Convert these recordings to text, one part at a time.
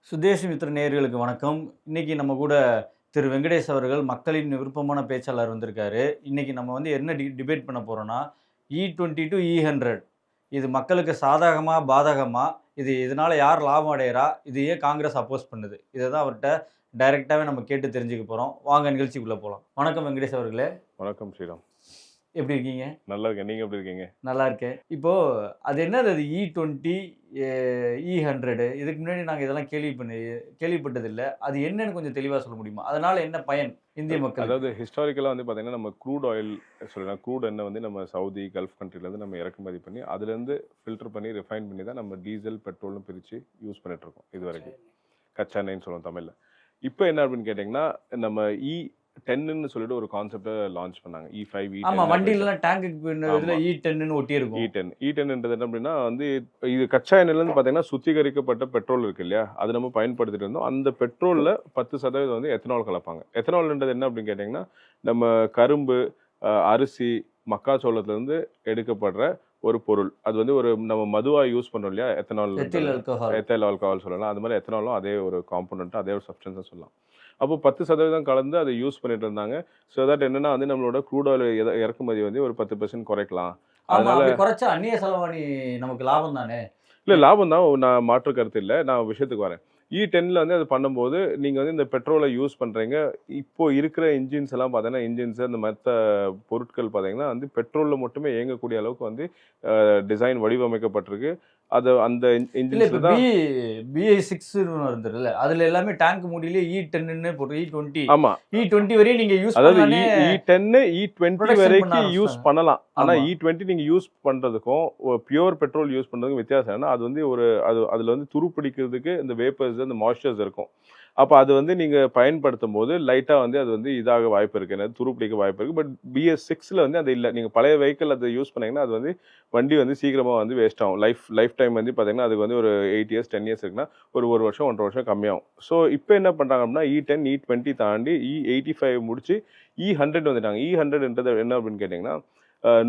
சுதேஷ்மித்ர நேயர்களுக்கு வணக்கம். இன்னைக்கு நம்ம கூட திரு வெங்கடேஷ் அவர்கள் மக்களின் விருப்பமான பேச்சாளர் வந்திருக்காரு. இன்னைக்கு நம்ம வந்து என்ன டிபேட் பண்ண போறோம்னா, E20 டூ E100 இது மக்களுக்கு சாதகமா, பாதகமா? இதனால யார் லாபம் அடையறா? இது ஏன் காங்கிரஸ் அப்போஸ் பண்ணுது? இத தான் அவர்ட்ட டைரக்ட்டாவே நம்ம கேட்டு தெரிஞ்சுக்க போறோம். வாங்க நிகழ்ச்சிக்குள்ள போலாம். வணக்கம் வெங்கடேஷ் அவர்களே. வணக்கம் ஸ்ரீராம். எப்படி இருக்கீங்க? நல்லா இருக்கேன். நீங்க எப்படி இருக்கீங்க? நல்லா இருக்கேன். இப்போ அது என்னது அது E20, E100 இதுக்கு முன்னாடி நாங்க இதெல்லாம் கேள்விப்பட்டதில்ல. அது என்னன்னு கொஞ்சம் தெளிவா சொல்ல முடியுமா? அதனால என்ன பயன் இந்திய மக்களுக்கு? அதாவது ஹிஸ்டாரிக்கலா வந்து பாத்தீங்கன்னா, நம்ம க்ரூட் ஆயில் சொல்லலாம். க்ரூட் எண்ணெய் வந்து நம்ம சவுதி, கல்ஃப் கண்ட்ரிலேருந்து நம்ம இறக்குமதி பண்ணி, அதுலேருந்து ஃபில்டர் பண்ணி, ரிஃபைன் பண்ணி தான் நம்ம டீசல், பெட்ரோல்னு பிரிச்சு யூஸ் பண்ணிட்டு இருக்கோம் இதுவரைக்கும். கச்சா எண்ணெய்ன்னு சொல்லுவோம் தமிழ்ல. இப்போ என்ன அப்படின்னு கேட்டிங்கன்னா, நம்ம E10ன்னு சொல்லிட்டு ஒரு கான்செப்டை லான்ச் பண்ணாங்க. E5, ஆமா, E10 வண்டியிலலாம் டேங்குக்கு இதுல E10ன்னு ஒட்டியிருக்கும். E10ன்றது என்ன அப்படின்னா வந்து இது கச்சா எண்ணெயிலேருந்து பார்த்தீங்கன்னா சுத்திகரிக்கப்பட்ட பெட்ரோல் இருக்கு இல்லையா, அது நம்ம பயன்படுத்திட்டு இருந்தோம். அந்த பெட்ரோலில் 10% வந்து எத்தனால் கலப்பாங்க. எத்தனால்ன்றது என்ன அப்படின்னு கேட்டிங்கன்னா, நம்ம கரும்பு, அரிசி, மக்காச்சோளத்துலேருந்து எடுக்கப்படுற ஒரு பொருள். அது வந்து ஒரு நம்ம மதுவாக யூஸ் பண்ணுறோம் இல்லையா, எத்தைல் ஆல்கஹால் சொல்லலாம். அது மாதிரி எத்தனாலும் அதே ஒரு காம்போனன்ட், அதே ஒரு சப்ஸ்டன்ஸாக சொல்லலாம். அப்போ 10% கலந்து அதை யூஸ் பண்ணிட்டு இருந்தாங்க. ஸோ தட் என்னன்னா வந்து நம்மளோட க்ரூட் ஆயில் இறக்குமதி வந்து ஒரு 10% குறைக்கலாம். அதனால குறைச்சா அந்நிய செலவாணி நமக்கு லாபம் தானே? இல்லை, லாபம் தான். நான் மாற்று கருத்து இல்லை. நான் விஷயத்துக்கு வரேன். E10ல வந்து அது பண்ணும்போது நீங்கள் வந்து இந்த பெட்ரோலை யூஸ் பண்ணுறீங்க. இப்போ இருக்கிற இன்ஜின்ஸ் எல்லாம் பார்த்தீங்கன்னா, இன்ஜின்ஸ் அந்த மற்ற பொருட்கள் பார்த்தீங்கன்னா வந்து பெட்ரோலில் மட்டுமே இயங்கக்கூடிய அளவுக்கு வந்து டிசைன் வடிவமைக்கப்பட்டிருக்கு. அது அந்த இன்ஜின்ஸ்ல தான் BI6ன்னு இருந்ததுல அதுல எல்லாமே டேங்க் மூடியிலே E10ன்னு போட்டு E20. ஆமா, E20 வரையும் நீங்க யூஸ் அதாவது பண்ணலானே. E10 E20 Production வரைக்கும் பண்ண யூஸ் ஆரம்பிச்சிட்டாங்க. பண்ணலாம். ஆனா ஆமா. E20 நீங்க யூஸ் பண்றதுக்கும் பியூர் பெட்ரோல் யூஸ் பண்றதுக்கும் வித்தியாசம் என்னன்னா, அது வந்து அதுல வந்து துரு பிடிக்கிறதுக்கு இந்த வேப்பர்ஸ், அந்த மாய்ஸ்சர்ஸ் இருக்கும். அப்ப அது வந்து நீங்க பயன்படுத்தும் போது லைட்டா வந்து அது வந்து இதாக வாய்ப்பு இருக்கு. என்னது, துரு பிடிக்க வாய்ப்பு இருக்கு. பட் BS6ல வந்து அது இல்ல. நீங்க பழைய வெஹிக்கிள் அதை யூஸ் பண்ணீங்கன்னா அது வந்து வண்டி வந்து சீக்கிரமா வந்து வேஸ்ட் ஆகும். லைஃப் டைம் வந்து பாத்தீங்கன்னா அதுக்கு வந்து ஒரு 8 இயர்ஸ் 10 இயர்ஸ் இருக்குன்னா ஒரு வருஷம் 1.5 வருஷம் கம்மியாகும். ஸோ இப்போ என்ன பண்றாங்க அப்படின்னா, E10 E20 தாண்டி E85 முடிச்சு E100 வந்துட்டாங்க. E100ன்றது என்ன அப்படின்னு கேட்டிங்கன்னா,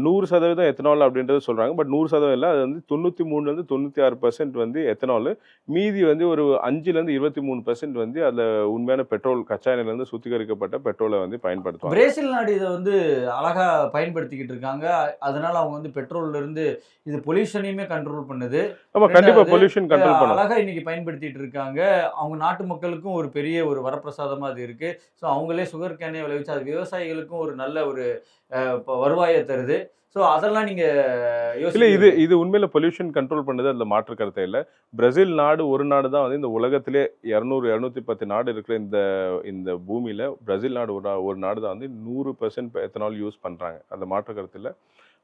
100% எத்தனால் அப்படின்றது சொல்றாங்க. பட் 100% இல்லை. அது வந்து 93லேருந்து 96% வந்து எத்தனால். மீதி வந்து ஒரு 5லேருந்து 23% வந்து அதில் உண்மையான பெட்ரோல், கச்சா எண்ணெயிலேருந்து சுத்திகரிக்கப்பட்ட பெட்ரோலை வந்து பயன்படுத்துவாங்க. பிரேசில் நாடு இதை வந்து அழகா பயன்படுத்திக்கிட்டு இருக்காங்க. அதனால அவங்க வந்து பெட்ரோல்ல இருந்து இது பொல்யூஷனையுமே கண்ட்ரோல் பண்ணுது. ஆமா, கண்டிப்பா 2வது பொல்யூஷன் கண்ட்ரோல் பண்ணும். அழகா இன்னைக்கு பயன்படுத்திட்டு இருக்காங்க. அவங்க நாட்டு மக்களுக்கும் ஒரு பெரிய ஒரு வரப்பிரசாதமா அது இருக்கு. ஸோ அவங்களே சுகர் கேனே விளைவிச்சு அது விவசாயிகளுக்கும் ஒரு நல்ல ஒரு வருவாயை தருது. ஸோ அதெல்லாம் நீங்க இல்ல, இது யோசிக்க இது உண்மையில பொல்யூஷன் கண்ட்ரோல் பண்ணுது. அதுல மாற்று கருத்தே இல்ல. பிரேசில் நாடு ஒரு நாடு தான் வந்து இந்த உலகத்திலே 200 210 நாடு இருக்கிற இந்த இந்த பூமியில பிரேசில் நாடு ஒரு நாடு தான் வந்து 100% எத்தனால் யூஸ் பண்றாங்க. அந்த மாற்று கருத்து இல்ல.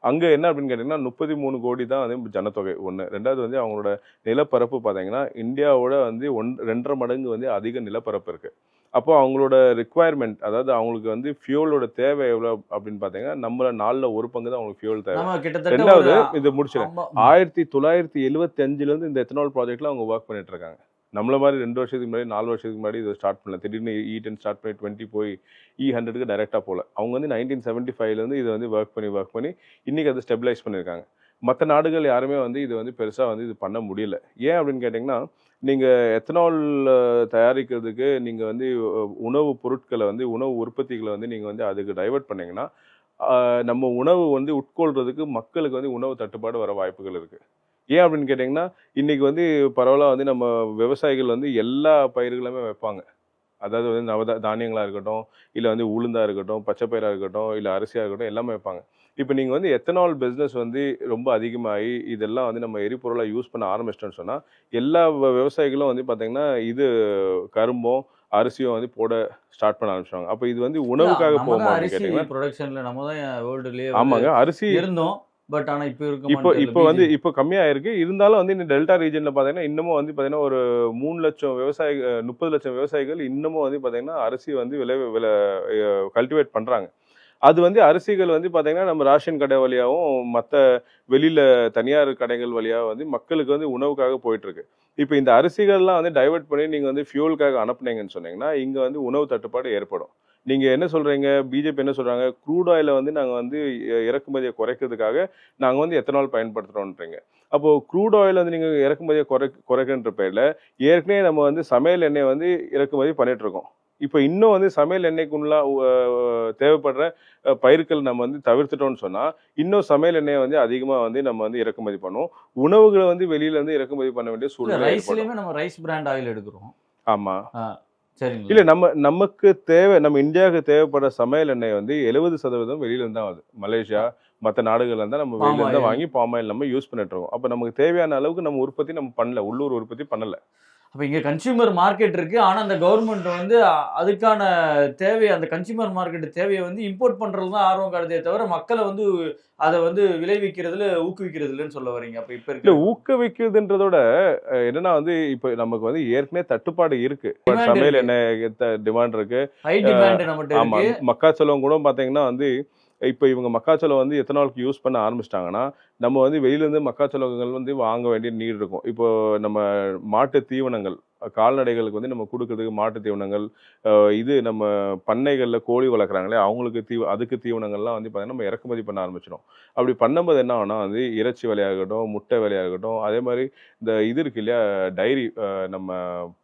அங்க என்ன அப்படின்னு கேட்டீங்கன்னா, 33 கோடி தான் வந்து ஜனத்தொகை 1. 2வது வந்து அவங்களோட நிலப்பரப்பு பார்த்தீங்கன்னா, இந்தியாவோட வந்து 2.5 மடங்கு வந்து அதிக நிலப்பரப்பு இருக்கு. அப்போ அவங்களோட ரிக்வயர்மெண்ட், அதாவது அவங்களுக்கு வந்து ஃபியூலோட தேவை எவ்வளோ அப்படின்னு பார்த்தீங்கன்னா, நம்மள 4ல் 1 பங்கு தான் அவங்களுக்கு ஃபியூல் தேவை. நம்ம கிட்டத்தட்ட 2வது இதை முடிச்சிடறேன். ஆமா. 1975லேருந்து இந்த எத்தனால் ப்ராஜெக்ட்ல அவங்க ஒர்க் பண்ணிட்டு இருக்காங்க. நம்மள மாதிரி 2 வருஷத்துக்கு முன்னாடி 4 வருஷத்துக்கு முன்னாடி இதை ஸ்டார்ட் பண்ணல. திடீர்னு E10 ஸ்டார்ட் பண்ணி 20 போய் E100க்கு டைரெக்டாக போகல. அவங்க வந்து 1975லேருந்து இதை வந்து ஒர்க் பண்ணி இன்னைக்கு அதை ஸ்டெபிலைஸ் பண்ணியிருக்காங்க. மற்ற நாடுகள் யாருமே வந்து இது வந்து பெருசாக வந்து இது பண்ண முடியல. ஏன் அப்படின்னு கேட்டிங்கன்னா, நீங்கள் எத்தனால் தயாரிக்கிறதுக்கு நீங்கள் வந்து உணவு பொருட்களை வந்து உணவு உற்பத்திகளை வந்து நீங்கள் வந்து அதுக்கு டைவர்ட் பண்ணீங்கன்னா, நம்ம உணவு வந்து உட்கொள்றதுக்கு மக்களுக்கு வந்து உணவு தட்டுப்பாடு வர வாய்ப்புகள் இருக்குது. ஏன் அப்படின்னு கேட்டிங்கன்னா, இன்றைக்கி வந்து பரவலாக வந்து நம்ம விவசாயிகள் வந்து எல்லா பயிர்களுமே வைப்பாங்க. அதாவது வந்து தானியங்களாக இருக்கட்டும், இல்லை வந்து உளுந்தாக இருக்கட்டும், பச்சைப்பயிராக இருக்கட்டும், இல்லை அரிசியாக இருக்கட்டும், எல்லாமே வைப்பாங்க. இப்போ நீங்கள் வந்து எத்தனால் பிஸ்னஸ் வந்து ரொம்ப அதிகமாகி இதெல்லாம் வந்து நம்ம எரிபொருளாக யூஸ் பண்ண ஆரம்பிச்சிட்டோன்னு சொன்னால், எல்லா விவசாயிகளும் வந்து பார்த்திங்கன்னா இது கரும்பும் அரிசியும் வந்து போட ஸ்டார்ட் பண்ண ஆரம்பிச்சிடுவாங்க. அப்போ இது வந்து உணவுக்காக போகுமா அப்படின்னு கேட்டிங்கன்னா, ப்ரொடக்ஷன்ல நம்ம தான் வேர்ல்டுலயே ஆமாங்க, அரிசி இருந்தோம். பட் ஆனா இப்போ இப்போ வந்து இப்போ கம்மியாக இருக்கு. இருந்தாலும் வந்து இந்த டெல்டா ரீஜனில் பார்த்தீங்கன்னா இன்னமும் வந்து பார்த்தீங்கன்னா ஒரு 3 லட்சம் விவசாயிகள் 30 லட்சம் விவசாயிகள் இன்னமும் வந்து பார்த்தீங்கன்னா அரிசி வந்து கல்டிவேட் பண்ணுறாங்க. அது வந்து அரிசிகள் வந்து பார்த்தீங்கன்னா நம்ம ரேஷன் கடை வழியாகவும் மற்ற வெளியில் தனியார் கடைகள் வழியாக வந்து மக்களுக்கு வந்து உணவுக்காக போயிட்டுருக்கு. இப்போ இந்த அரிசிகள்லாம் வந்து டைவர்ட் பண்ணி நீங்கள் வந்து ஃபியூலுக்காக அனுப்புனீங்கன்னு சொன்னீங்கன்னா, இங்கே வந்து உணவு தட்டுப்பாடு ஏற்படும். நீங்க என்ன சொல்றீங்க, பிஜேபி என்ன சொல்றாங்க, க்ரூட் ஆயில வந்து நாங்க வந்து இறக்குமதியை குறைக்கிறதுக்காக நாங்க வந்து எத்தனால் பயன்படுத்துறோம்ன்றீங்க. அப்போ க்ரூட் ஆயில் வந்து நீங்க இறக்குமதியை குறைக்கின்ற பேர்ல ஏற்கனவே நம்ம வந்து சமையல் எண்ணெய் வந்து இறக்குமதி பண்ணிட்டு இருக்கோம். இப்போ இன்னும் வந்து சமையல் எண்ணெய்க்குள்ள தேவைப்படுற பயிர்கள் நம்ம வந்து தவிர்த்துட்டோம்னு சொன்னா, இன்னும் சமையல் எண்ணெயை வந்து அதிகமா வந்து நம்ம வந்து இறக்குமதி பண்ணுவோம். உணவுகளை வந்து வெளியில இருந்து இறக்குமதி பண்ண வேண்டிய இல்ல சூழ்நிலை ஏற்படும். ரைஸ்லயுமே நம்ம ரைஸ் பிராண்ட் ஆயில் எடுக்கிறோம். ஆமா. சரிங்களா? இல்ல நமக்கு நம்ம இந்தியாவுக்கு தேவைப்படுற சமையல் எண்ணெய் வந்து 70% வெளியில இருந்து தான் வருது. மலேசியா, மத்த நாடுகள்ல இருந்தா நம்ம வெளியில பாம் இருந்து ஆயில். வாங்கி பாம் ஆயில் நம்ம யூஸ் பண்ணிட்டு இருக்கோம். அப்ப நமக்கு தேவையான அளவுக்கு நம்ம உற்பத்தி நம்ம பண்ணல. உள்ளூர் உற்பத்தி பண்ணல. அப்ப இங்க கன்சியூமர் மார்க்கெட் இருக்கு. ஆனா அந்த கவர்மெண்ட் வந்து அதுக்கான தேவை அந்த கன்சியூமர் மார்க்கெட் தேவைய வந்து இம்போர்ட் பண்றதுல தான் ஆர்வம் காட்டுதே தவிர, மக்கள வந்து அத வந்து விளைவிக்கிறதுல ஊக்குவிக்கிறது இல்லன்னு சொல்ல வர்றீங்க. அப்ப இப்ப இல்ல இருக்க ஊக்குவிக்குதுன்றதோட என்னன்னா வந்து இப்ப நமக்கு வந்து ஏற்கனவே தட்டுப்பாடு இருக்கு. டிமாண்ட் சமையல் இருக்கு. எண்ணெய் டிமாண்ட் இருக்கு. ஹை டிமாண்ட் நம்மட்ட ஆமா. இருக்கு. மக்காச்சோளம் கூட பார்த்தீங்கன்னா வந்து, இப்ப இவங்க மக்காச்சோளம் வந்து எத்தனாலுக்கு யூஸ் பண்ண ஆரம்பிச்சுட்டாங்கன்னா, நம்ம வந்து வெளியிலேருந்து மக்காச்சோளங்கள் வந்து வாங்க வேண்டிய நீட் இருக்கும். இப்போ நம்ம மாட்டு தீவனங்கள், கால்நடைகளுக்கு வந்து நம்ம குடுக்குறதுக்கு மாட்டு தீவனங்கள், இது நம்ம பண்ணைகள்ல கோழி வளர்க்குறாங்களே, அவங்களுக்கு அதுக்கு தீவனங்கள்லாம் வந்து பார்த்தீங்கன்னா, நம்ம இறக்குமதி பண்ண ஆரம்பிச்சுட்டோம். அப்படி பண்ணும்போது என்ன ஆகும்னா வந்து, இறைச்சி விலையாகட்டும், முட்டை விலையாகட்டும், அதே மாரி இந்த இது இருக்கு இல்லையா, டைரி நம்ம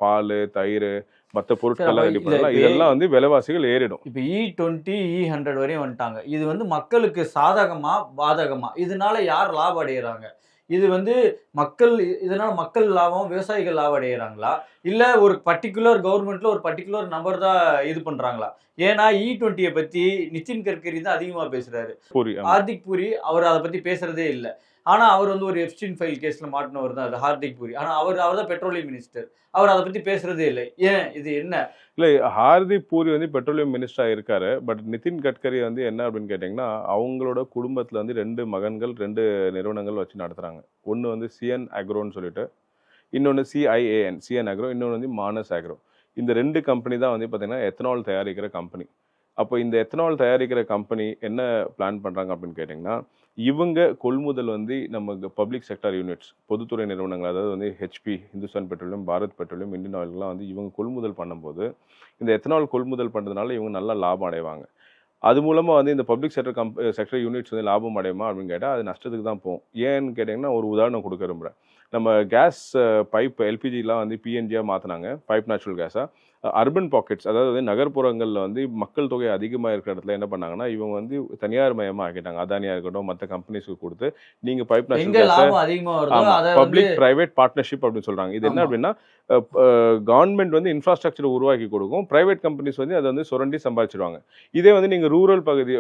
பாலு, தயிரு, மத்த சரி அப்ப பொருட்கள்லாம் ரெடி இல்ல பண்ணலாம். இப்ப இதெல்லாம் வந்து விலைவாசிகள் ஏறிடும். இப்ப E20, E100 வரையும் வந்துட்டாங்க. இது வந்து மக்களுக்கு சாதகமா, பாதகமா? இதனால யார் லாபம் அடையறாங்க? இது வந்து மக்கள் இதனால மக்கள் லாபம், விவசாயிகள் லாபம் அடையறாங்களா? இல்ல ஒரு பர்ட்டிகுலர் கவர்ன்மெண்ட்ல ஒரு பர்ட்டிகுலர் நபர் தான் இது பண்றாங்களா? ஏன்னா E20ய பத்தி நிதின் கட்கரி தான் அதிகமா பேசுறாரு. பூரி. ஆமா. ஹார்திக் பூரி அவர் அத பத்தி பேசுறதே இல்ல. ஆனா அவர் வந்து ஒரு எப்ஸ்டீன் ஃபைல் கேஸ்ல மாட்டுனவர் தான் அது ஹார்திக் பூரி. ஆனா அவர் தான் பெட்ரோலியம் மினிஸ்டர். அவர் அத பத்தி பேசுறதே இல்ல. ஏன்? இது என்ன? இல்ல ஹார்திக் பூரி வந்து பெட்ரோலியம் மினிஸ்டரா இருக்காரு. பட் நிதின் கட்கரி வந்து என்ன அப்படின்னு கேட்டீங்கன்னா, அவங்களோட குடும்பத்துல வந்து 2 மகன்கள், 2 நிறுவனங்கள் வச்சு நடத்துறாங்க. ஒண்ணு வந்து சியன் அக்ரோன்னு சொல்லிட்டு, இன்னொன்னு சிஐஏஎன், சியன் அக்ரோ, இன்னொன்னு வந்து மானஸ் அக்ரோ. இந்த 2 கம்பெனி தான் வந்து பார்த்தீங்கன்னா, எத்தனால் தயாரிக்கிற கம்பெனி. அப்போ இந்த எத்தனால் தயாரிக்கிற கம்பெனி என்ன பிளான் பண்றாங்க அப்படின்னு கேட்டீங்கன்னா, இவங்க கொள்முதல் வந்து நம்ம பப்ளிக் செக்டார் யூனிட்ஸ், பொதுத்துறை நிறுவனங்கள், அதாவது வந்து HP, Hindustan petroleum, Bharat petroleum, Indian ஆயில்லாம் வந்து இவங்க கொள்முதல் பண்ணும்போது, இந்த எத்தனால் கொள்முதல் பண்றதுனால இவங்க நல்ல லாபம் அடைவாங்க. அது மூலமா வந்து இந்த பப்ளிக் செக்டர் யூனிட்ஸ் வந்து லாபம் அடையுமா அப்படின்னு கேட்டா, அது நஷ்டத்துக்கு தான் போகும். ஏன்னு கேட்டீங்கன்னா, ஒரு உதாரணம் குடுக்க விரும்புறேன். நம்ம கேஸ் பைப் எல்பிஜிலாம் வந்து பிஎன்ஜியா மாத்துனாங்க. பைப் நேச்சுரல் கேஸா. அர்பன் பாக்கெட்ஸ், அதாவது வந்து நகர்ப்புறங்கள்ல வந்து மக்கள் தொகை அதிகமா இருக்கிற இடத்துல என்ன பண்ணாங்கன்னா, இவங்க வந்து தனியார் மயமா ஆக்கிட்டாங்க. அதானியா இருக்கட்டும், மத்த கம்பெனிஸ்க்கு குடுத்து, நீங்க பைப் நேச்சுரல் எங்க கேஸ லாபம் அதிகமா வருதோ ஆமா. அத வந்து பப்ளிக் பிரைவேட் பார்ட்னர்ஷிப் அப்படின்னு சொல்றாங்க. இது என்ன ஆமா. அப்படின்னா, கவர்ன்மெண்ட் வந்து இன்ஃப்ராஸ்ட்ரக்சர் உருவாக்கி கொடுக்கும். பிரைவேட் கம்பெனிஸ் வந்து அத வந்து சுரண்டி சம்பாதிச்சுருவாங்க. இதே வந்து நீங்க ரூரல் பகுதி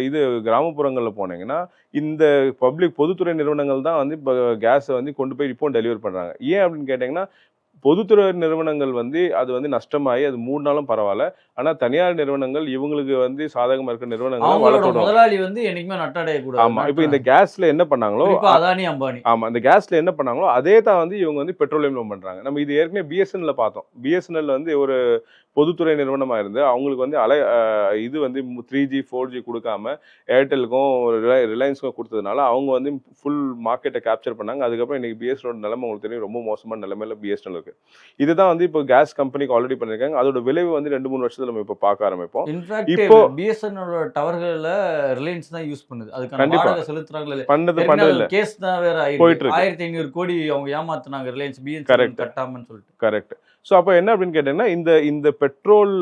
இது கிராமப்புறங்கள்ல போனீங்கன்னா, இந்த பொதுத்துறை நிறுவனங்கள் தான் வந்து இப்ப கேஸ வந்து கொண்டு போய் இப்பவும் டெலிவர் பண்றாங்க. ஏன் அப்படின்னு கேட்டீங்கன்னா, பொதுத்துறை நிறுவனங்கள் வந்து அது வந்து நஷ்டமாயி அது மூடுனாலும் பரவால்ல. ஆனா தனியார் நிறுவனங்கள் இவங்களுக்கு வந்து சாதகமா இருக்கிற நிறுவனங்கள அவங்களோட வளர்த்து விடுவாங்க. முதலாளி வந்து என்னைக்குமே நட்டடைய ஆமா. இப்ப இந்த கேஸ்ல என்ன பண்ணாங்களோ, குறிப்பா அதானி, அம்பானி. ஆமா. இந்த கேஸ்ல என்ன பண்ணாங்களோ, அதே தான் வந்து இவங்க வந்து பெட்ரோலியம்ல பண்றாங்க. நம்ம இது ஏற்கனவே பிஎஸ்என்எல்ல பார்த்தோம். பிஎஸ்என்எல் வந்து ஒரு பொதுத்துறை நிறுவனமா இருந்து, அவங்களுக்கு வந்து இது வந்து 3G, 4G குடுக்காம ஏர்டெல்லுக்கும், ரிலையன்ஸ்க்கும் குடுத்ததுனால, அவங்க வந்து ஃபுல் மார்க்கெட்ட கேப்சர் பண்ணாங்க. அதுக்கப்புறம் இன்னைக்கு பிஎஸ்என்எலோட நிலைமை உங்களுக்கு தெரியும். ரொம்ப மோசமான நிலைமையில பிஎஸ்என்எல் இருக்கு. இதுதான் வந்து இப்போ கேஸ் கம்பெனிக்கு ஆல்ரெடி பண்ணியிருக்காங்க. அதோட விளைவு வந்து 2, 3 வருஷத்துல நம்ம இப்ப பார்க்க ஆரம்பிப்போம். இன்ஃபாக்ட் இப்போ பிஎஸ்என்எல் டவர்கள ரிலையன்ஸ் தான் யூஸ் பண்ணுது. அதுக்கான கண்டிப்பா. வாடகை செலுத்துறாங்களா இல்லையா? பண்ணதில்ல. கேஸ் தான் வேற ஆயிருக்கு. போயிட்டு இருக்கு. 1500 கோடி அவங்க ஏமாத்துனாங்க ரிலையன்ஸ் பிஎஸ்என்எல் கரெக்ட். கட்டாமன்னு சொல்லிட்டு. கரெக்ட். ஸோ அப்ப என்ன அப்படின்னு கேட்டீங்கன்னா, இந்த பெட்ரோல்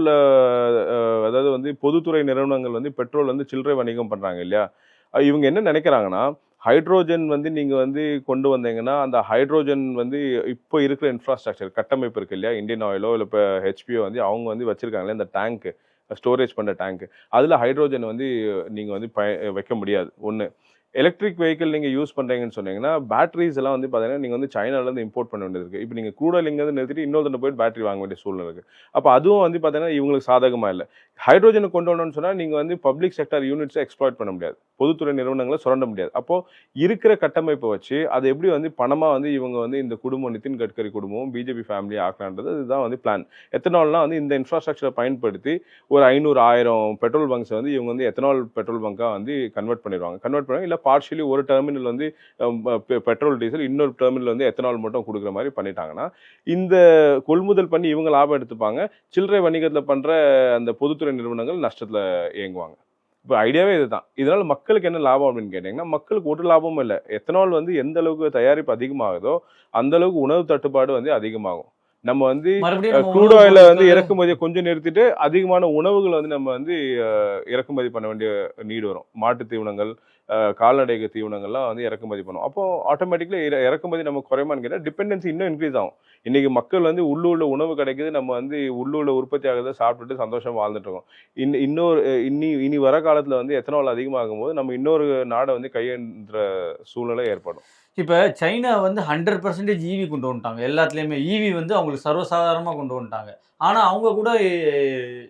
அதாவது வந்து பொதுத்துறை நிறுவனங்கள் வந்து பெட்ரோல் வந்து சில்லறை வணிகம் பண்றாங்க இல்லையா? இவங்க என்ன நினைக்கிறாங்கன்னா, ஹைட்ரோஜன் வந்து நீங்க வந்து கொண்டு வந்தீங்கன்னா, அந்த ஹைட்ரோஜன் வந்து இப்போ இருக்கிற இன்ஃப்ராஸ்ட்ரக்சர் கட்டமைப்பு இருக்கு இல்லையா? இந்தியன் ஆயிலோ இல்ல இப்ப ஹெச்பியோ வந்து அவங்க வந்து வச்சிருக்காங்களே இந்த டேங்க், ஸ்டோரேஜ் பண்ற டேங்க். அதுல ஹைட்ரோஜன் வந்து நீங்க வந்து வைக்க முடியாது. 1. எலக்ட்ரிக் வெஹிக்கிள் நீங்க யூஸ் பண்றீங்கன்னு சொன்னீங்கன்னா, பேட்டரிஸ் எல்லாம் வந்து பார்த்தீங்கன்னா, நீங்க வந்து சைனால இருந்து இம்போர்ட் பண்ண வேண்டியது இருக்கு. இப்ப நீங்க க்ரூட் ஆயில் இங்கருந்து நிறுத்திட்டு இன்னொருத்தட்ட போயிட்டு பேட்டரி வாங்க வேண்டிய சூழ்நிலை இருக்கு. அப்ப அதுவும் வந்து பார்த்தீங்கன்னா, இவங்களுக்கு சாதகமா இல்ல. ஹைட்ரோஜன கொண்டு வரணும்னு சொன்னா, நீங்க வந்து பப்ளிக் செக்டார் யூனிட்ஸ எக்ஸ்ப்ளாய்ட் பண்ண முடியாது. பொதுத்துறை நிறுவனங்கள சுரண்ட முடியாது. அப்போ இருக்கிற கட்டமைப்ப வச்சு, அது எப்படி வந்து பணமா வந்து இவங்க வந்து இந்த குடும்பம் நிதின் கட்கரி குடும்பம், பிஜேபி ஃபேமிலி ஆக்கலான்றது இதுதான் வந்து பிளான். எத்தனால்னா வந்து இந்த இன்ஃப்ராஸ்ட்ரக்சர பயன்படுத்தி ஒரு 500, 1000 பெட்ரோல் பங்க்ஸ வந்து இவங்க வந்து எத்தனால் பெட்ரோல் பங்கா வந்து கன்வெர்ட் பண்ணிருவாங்க. கன்வெர்ட் பண்ணி இல்ல பார்ஷியலி ஒரு டெர்மினல் வந்து பெட்ரோல் டீசல், இன்னொரு டெர்மினல் வந்து எத்தனால் மட்டும் கொடுக்குற மாதிரி பண்ணிட்டாங்கன்னா இந்த கொள்முதல் பண்ணி இவங்க லாபம் எடுத்துப்பாங்க, சில்லறை வணிகத்தில் பண்ணுற அந்த பொதுத்துறை நிறுவனங்கள் நஷ்டத்தில் இயங்குவாங்க. இப்போ ஐடியாவே இதுதான். இதனால மக்களுக்கு என்ன லாபம் அப்படின்னு கேட்டிங்கன்னா, மக்களுக்கு ஒரு லாபமும் இல்லை. எத்தனால் வந்து எந்த அளவுக்கு தயாரிப்பு அதிகமாகுதோ அந்த அளவுக்கு உணவு தட்டுப்பாடு வந்து அதிகமாகும். நம்ம வந்து க்ரூட் ஆயிலை வந்து இறக்குமதியை கொஞ்சம் நிறுத்திட்டு அதிகமான உணவுகளை வந்து நம்ம வந்து இறக்குமதி பண்ண வேண்டிய நீடு வரும். மாட்டு தீவனங்கள், கால்நடைக்கு தீவனங்கள்லாம் வந்து இறக்குமதி பண்ணும். அப்போ ஆட்டோமேட்டிக்கலி இறக்குமதி நம்ம குறைமான்னு கேட்டால் டிபெண்டன்சி இன்னும் இன்க்ரீஸ் ஆகும். இன்னைக்கு மக்கள் வந்து உள்ளூர்ல உணவு கிடைக்குது, நம்ம வந்து உள்ளூர்ல உற்பத்தி ஆகுறதை சாப்பிட்டுட்டு சந்தோஷமா வாழ்ந்துட்டு இருக்கோம். இனி வர காலத்துல வந்து எத்தனால் அதிகமாகும் போது நம்ம இன்னொரு நாடை வந்து கையெழுன்ற சூழ்நிலை ஏற்படும். இப்போ சைனா வந்து 100% ஈவி கொண்டு வந்துட்டாங்க. எல்லாத்துலேயுமே ஈவி வந்து அவங்களுக்கு சர்வசாதாரணமாக கொண்டு வந்துட்டாங்க. ஆனால் அவங்க கூட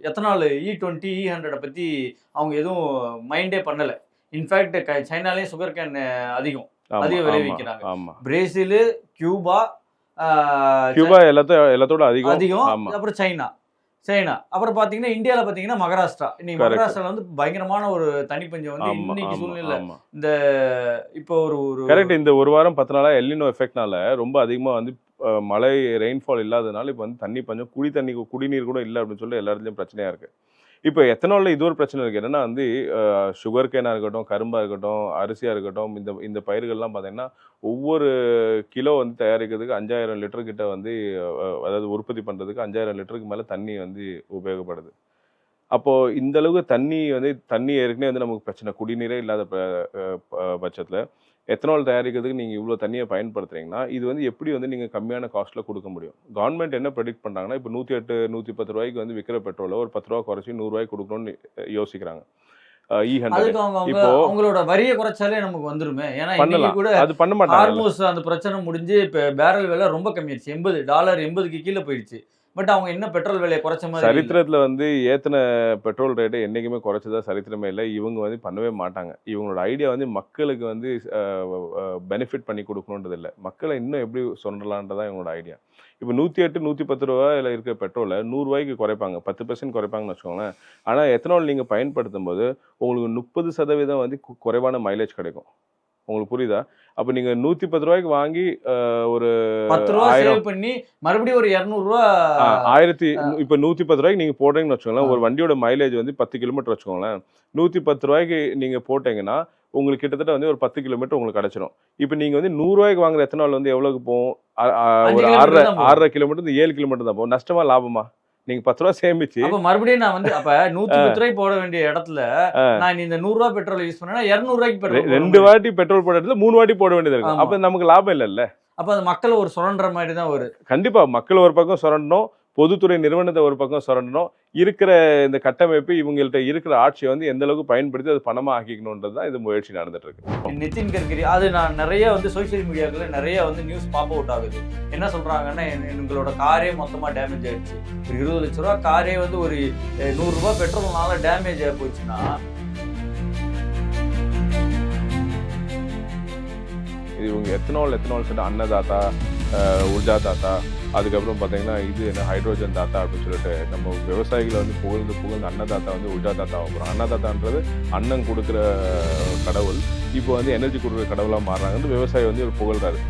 எத்தனால் E20, E100 பற்றி அவங்க எதுவும் மைண்டே பண்ணலை. இன்ஃபேக்ட் சைனாலேயும் சுகர் கேன் அதிக விளைவிக்கிறாங்க. பிரேசிலு, கியூபா எல்லாத்தோட அதிகம். அப்புறம் சைனா அப்புறம் பார்த்தீங்கன்னா இந்தியாவில் பார்த்தீங்கன்னா மகாராஷ்டிரா. இன்னைக்கு மகாராஷ்டிராவில் வந்து பயங்கரமான ஒரு தனிப்பஞ்சம் வந்து இன்னைக்கு சூழ்நிலை. இந்த இப்போ ஒரு கரெக்ட். இந்த ஒரு வாரம் 10 நாளா எல்னினோ எஃபெக்ட்னால ரொம்ப அதிகமாக வந்து மழை ரெயின்ஃபால் இல்லாதனால இப்போ வந்து தண்ணி பஞ்சம், குடிநீர் கூட இல்லை அப்படின்னு சொல்லி எல்லா இடத்துலையும் பிரச்சனையாக இருக்குது. இப்போ எத்தனாலில் இது ஒரு பிரச்சனை இருக்குது. என்னென்னா வந்து சுகர் கேனாக இருக்கட்டும், கரும்பாக இருக்கட்டும், அரிசியாக இருக்கட்டும், இந்த பயிர்கள்லாம் பார்த்தீங்கன்னா ஒவ்வொரு கிலோ வந்து தயாரிக்கிறதுக்கு 5000 லிட்டர் கிட்ட வந்து, அதாவது உற்பத்தி பண்ணுறதுக்கு 5000 லிட்டருக்கு மேலே தண்ணி வந்து உபயோகப்படுது. அப்போது இந்த அளவுக்கு தண்ணி ஏற்கனவே வந்து நமக்கு பிரச்சனை, குடிநீரே இல்லாத பட்சத்தில் எத்தனால் தயாரிக்கிறதுக்கு நீங்கள் இவ்வளோ தண்ணியை பயன்படுத்துறீங்கன்னா இது வந்து எப்படி வந்து நீங்கள் கம்மியான காஸ்ட்டில் கொடுக்க முடியும்? கவர்மெண்ட் என்ன ப்ரெடிக்ட் பண்ணுறாங்கன்னா, இப்போ 108, 110 ரூபாய்க்கு வந்து விற்கிற பெட்ரோலை ஒரு 10 ரூபா குறைச்சி 100 ரூபாய்க்கு கொடுக்கணும்னு யோசிக்கிறாங்க. இப்போ அவங்களோட வரியை குறைச்சாலே நமக்கு வந்துருமே. ஏன்னா கூட அது பண்ண மாட்டாங்க. ஆல்மோஸ்ட் அந்த பிரச்சனை முடிஞ்சு இப்போ பேரல் விலை ரொம்ப கம்மியாச்சு. $80 கீழே போயிடுச்சு. பட் அவங்க என்ன பெட்ரோல் விலையை குறைச்ச மாதிரி சரித்திரத்தில் வந்து ஏற்றின பெட்ரோல் ரேட்டை என்றைக்குமே குறைச்சதா சரித்திரமே இல்லை. இவங்க வந்து பண்ணவே மாட்டாங்க. இவங்களோட ஐடியா வந்து மக்களுக்கு வந்து பெனிஃபிட் பண்ணி கொடுக்கணுன்றது இல்லை, மக்களை இன்னும் எப்படி சொல்லலான்றதான் இவங்களோட ஐடியா. இப்போ 108, 110 ரூபாயில் இருக்கிற பெட்ரோலை 100 ரூபாய்க்கு குறைப்பாங்க, 10% குறைப்பாங்கன்னு வச்சுக்கோங்களேன். ஆனால் எத்தனால் நீங்கள் பயன்படுத்தும் போது உங்களுக்கு 30% வந்து குறைவான மைலேஜ் கிடைக்கும். உங்களுக்கு புரியுதா? அப்போ நீங்கள் 110 ரூபாய்க்கு வாங்கி ஒரு 10 ரூபா சேவ் பண்ணி மறுபடியும் ஒரு 200 ரூபா 1000 இப்போ 110 ரூபாய்க்கு நீங்கள் போடுறீங்கன்னு வச்சுக்கோங்களேன். ஒரு வண்டியோட மைலேஜ் வந்து 10 கிலோமீட்டர் வச்சுக்கோங்களேன். 110 ரூபாய்க்கு நீங்கள் போட்டீங்கன்னா உங்களுக்கு கிட்டத்தட்ட வந்து ஒரு 10 கிலோமீட்டர் உங்களுக்கு கிடைச்சிடும். இப்போ நீங்கள் வந்து 100 ரூபாய்க்கு வாங்குற எத்தனால் வந்து எவ்வளோக்கு போகும்? ஒரு 6.5 கிலோமீட்டர் 7 கிலோமீட்டர் தான் போகும். நஷ்டமா லாபமா? நீங்க 10 ரூபா சேமிச்சு மறுபடியும் நான் வந்து அப்ப 110 ரூபாய் போட வேண்டிய இடத்துல நான் இந்த 100 ரூபாய் பெட்ரோல் யூஸ் பண்ணா 200 ரூபாய்க்கு பெட்ரோல் 2 வாட்டி பெட்ரோல் போட இடத்துல 3 வாட்டி போட வேண்டியது இருக்கு. அப்ப நமக்கு லாபம் இல்லைல்ல. அப்ப அது மக்கள் ஒரு சுரண்டுற மாதிரி தான் வரும். கண்டிப்பா மக்கள் ஒரு பக்கம் சுரண்டணும், பொதுத்துறை நிறுவனத்தை ஒரு பக்கம் சுரண்டணும். இருக்கிற இந்த கட்டமைப்பு இவங்கள்ட்ட இருக்கிற ஆட்சியை வந்து எந்த அளவுக்கு பயன்படுத்தி அது பணமா ஆக்கிக்கணுன்றது தான் இது முயற்சி நடந்துட்டு இருக்கு. நிதின் கட்கரி அது நான் நிறைய வந்து சோசியல் மீடியாக்களை நிறைய வந்து நியூஸ் பாப் அவுட் ஆகுது. என்ன சொல்றாங்கன்னா, எங்களோட காரே மொத்தமா டேமேஜ் ஆயிடுச்சு. ஒரு 20 லட்ச ரூபா காரே வந்து ஒரு 100 ரூபாய் பெட்ரோல்னால டேமேஜ் ஆகி போச்சுன்னா இது இவங்க எத்தனால் சொல்லிட்டு அன்னதாத்தா, உர்ஜாதாத்தா, அதுக்கப்புறம் பார்த்தீங்கன்னா இது என்ன ஹைட்ரோஜன் தாத்தா அப்படின்னு சொல்லிட்டு நம்ம விவசாயிகளை வந்து புகழ்ந்து அன்னதாத்தா வந்து உர்ஜாதாத்தா ஆகுறோம். அன்னதாத்தான்றது அன்னம் கொடுக்குற கடவுள், இப்போ வந்து எனர்ஜி கொடுக்குற கடவுளாக மாறுறாங்கன்னு விவசாயி வந்து ஒரு புகழ்றாரு.